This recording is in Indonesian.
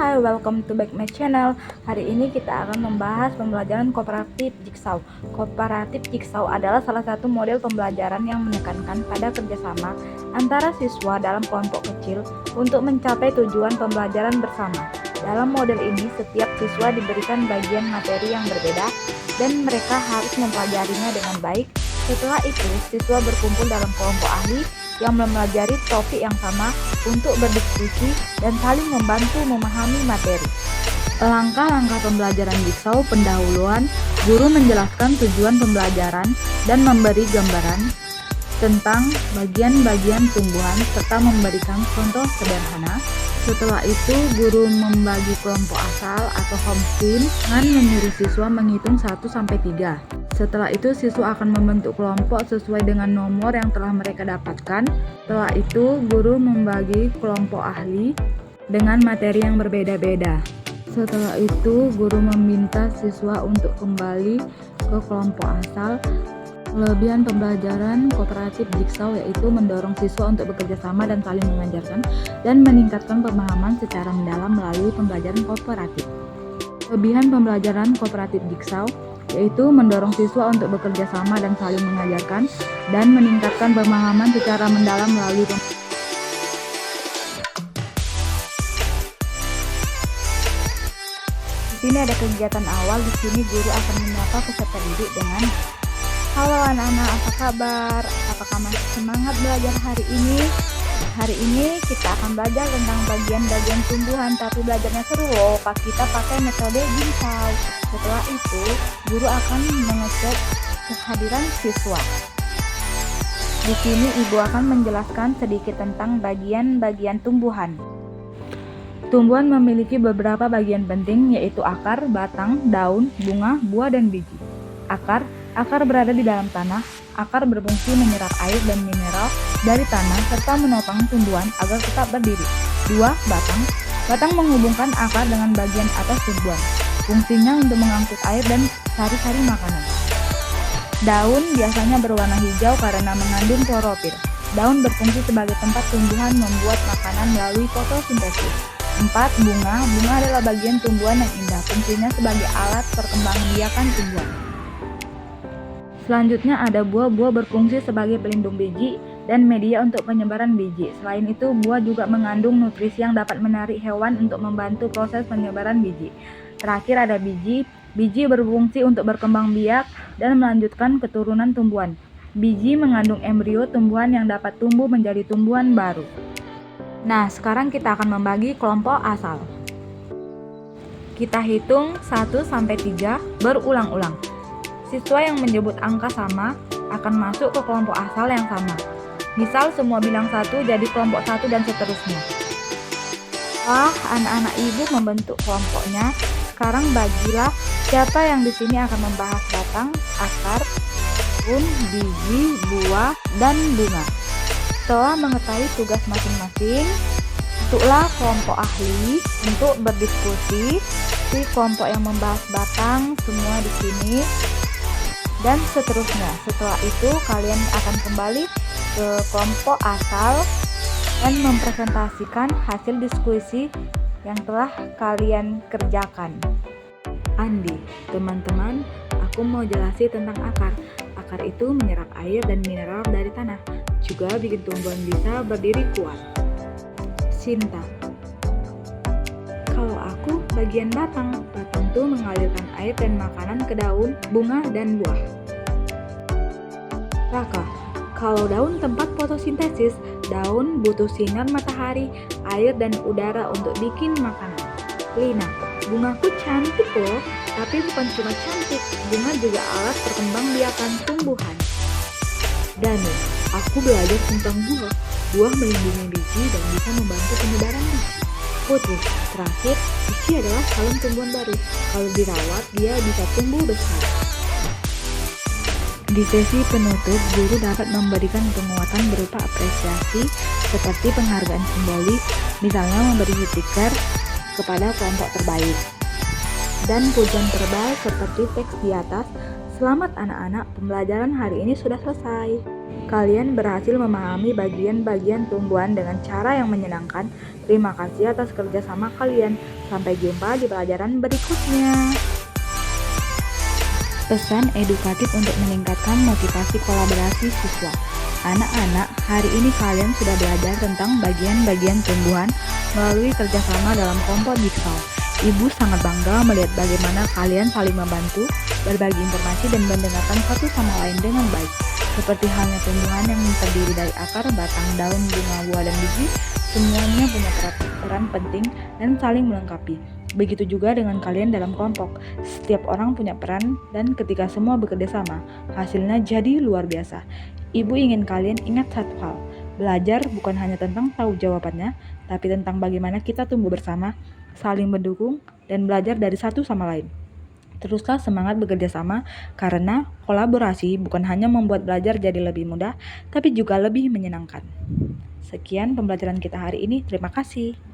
Hai, welcome to back my channel. Hari ini kita akan membahas pembelajaran kooperatif Jigsaw. Kooperatif Jigsaw adalah salah satu model pembelajaran yang menekankan pada kerjasama antara siswa dalam kelompok kecil untuk mencapai tujuan pembelajaran bersama. Dalam model ini, setiap siswa diberikan bagian materi yang berbeda dan mereka harus mempelajarinya dengan baik. Setelah itu, siswa berkumpul dalam kelompok ahli yang mempelajari topik yang sama untuk berdiskusi dan saling membantu memahami materi. Langkah-langkah pembelajaran Jigsaw: pendahuluan, guru menjelaskan tujuan pembelajaran dan memberi gambaran tentang bagian-bagian tumbuhan serta memberikan contoh sederhana. Setelah itu, guru membagi kelompok asal atau home team dengan menyuruh siswa menghitung 1-3. Setelah itu, siswa akan membentuk kelompok sesuai dengan nomor yang telah mereka dapatkan. Setelah itu, guru membagi kelompok ahli dengan materi yang berbeda-beda. Setelah itu, guru meminta siswa untuk kembali ke kelompok asal. Kelebihan pembelajaran kooperatif Jigsaw yaitu mendorong siswa untuk bekerja sama dan saling mengajarkan dan meningkatkan pemahaman secara mendalam melalui pembelajaran kooperatif. Kelebihan pembelajaran kooperatif Jigsaw yaitu mendorong siswa untuk bekerja sama dan saling mengajarkan dan meningkatkan pemahaman secara mendalam melalui Di sini ada kegiatan awal. Di sini guru akan menyapa peserta didik dengan, "Halo anak-anak, apa kabar? Apakah masih semangat belajar hari ini? Hari ini kita akan belajar tentang bagian-bagian tumbuhan, tapi belajarnya seru loh. Kita pakai metode Jigsaw." Setelah itu, guru akan mengecek kehadiran siswa. Di sini ibu akan menjelaskan sedikit tentang bagian-bagian tumbuhan. Tumbuhan memiliki beberapa bagian penting, yaitu akar, batang, daun, bunga, buah, dan biji. Akar berada di dalam tanah. Akar berfungsi menyerap air dan mineral dari tanah serta menopang tumbuhan agar tetap berdiri. 2. Batang menghubungkan akar dengan bagian atas tumbuhan. Fungsinya untuk mengangkut air dan sari-sari makanan. Daun biasanya berwarna hijau karena mengandung klorofil. Daun berfungsi sebagai tempat tumbuhan membuat makanan melalui fotosintesis. 4. Bunga adalah bagian tumbuhan yang indah. Fungsinya sebagai alat perkembangbiakan tumbuhan. Selanjutnya ada buah. Buah berfungsi sebagai pelindung biji dan media untuk penyebaran biji. Selain itu, buah juga mengandung nutrisi yang dapat menarik hewan untuk membantu proses penyebaran biji. Terakhir ada biji. Biji berfungsi untuk berkembang biak dan melanjutkan keturunan tumbuhan. Biji mengandung embrio tumbuhan yang dapat tumbuh menjadi tumbuhan baru. Nah, sekarang kita akan membagi kelompok asal. Kita hitung 1-3 berulang-ulang. Siswa yang menyebut angka sama akan masuk ke kelompok asal yang sama. Misal semua bilang 1 jadi kelompok 1 dan seterusnya. Anak-anak ibu membentuk kelompoknya. Sekarang bagilah siapa yang di sini akan membahas batang, akar, daun, biji, buah, dan bunga. Setelah mengetahui tugas masing-masing, bentuklah kelompok ahli untuk berdiskusi. Si kelompok yang membahas batang semua di sini dan seterusnya. Setelah itu kalian akan kembali ke kelompok asal dan mempresentasikan hasil diskusi yang telah kalian kerjakan. Andi, teman-teman, aku mau jelasin tentang akar. Akar itu menyerap air dan mineral dari tanah, juga bikin tumbuhan bisa berdiri kuat. Sinta, kalau aku bagian batang. Batang tuh mengalirkan air dan makanan ke daun, bunga, dan buah. Raka, kalau daun tempat fotosintesis. Daun butuh sinar matahari, air, dan udara untuk bikin makanan. Lina, bungaku cantik loh, tapi bukan cuma cantik, bunga juga alat perkembangbiakan tumbuhan. Danu, aku belajar tentang buah. Buah melindungi biji dan bisa membantu penyebaran biji. Putri, terakhir, biji adalah kalung tumbuhan baru. Kalau dirawat, dia bisa tumbuh besar. Di sesi penutup, guru dapat memberikan penguatan berupa apresiasi seperti penghargaan simbolis, misalnya memberi stiker kepada kelompok terbaik. dan pujian verbal seperti teks di atas. Selamat anak-anak, pembelajaran hari ini sudah selesai. Kalian berhasil memahami bagian-bagian tumbuhan dengan cara yang menyenangkan. Terima kasih atas kerjasama kalian. Sampai jumpa di pelajaran berikutnya. Pesan edukatif untuk meningkatkan motivasi kolaborasi siswa. Anak-anak, hari ini kalian sudah belajar tentang bagian-bagian tumbuhan melalui kerjasama dalam kelompok jigsaw. Ibu sangat bangga melihat bagaimana kalian saling membantu, berbagi informasi, dan mendengarkan satu sama lain dengan baik. Seperti halnya tumbuhan yang terdiri dari akar, batang, daun, bunga, buah, dan biji, semuanya punya peran penting dan saling melengkapi. Begitu juga dengan kalian dalam kelompok. Setiap orang punya peran dan ketika semua bekerja sama, hasilnya jadi luar biasa. Ibu ingin kalian ingat satu hal. Belajar bukan hanya tentang tahu jawabannya, tapi tentang bagaimana kita tumbuh bersama, saling mendukung, dan belajar dari satu sama lain. Teruslah semangat bekerja sama, karena kolaborasi bukan hanya membuat belajar jadi lebih mudah, tapi juga lebih menyenangkan. Sekian pembelajaran kita hari ini. Terima kasih.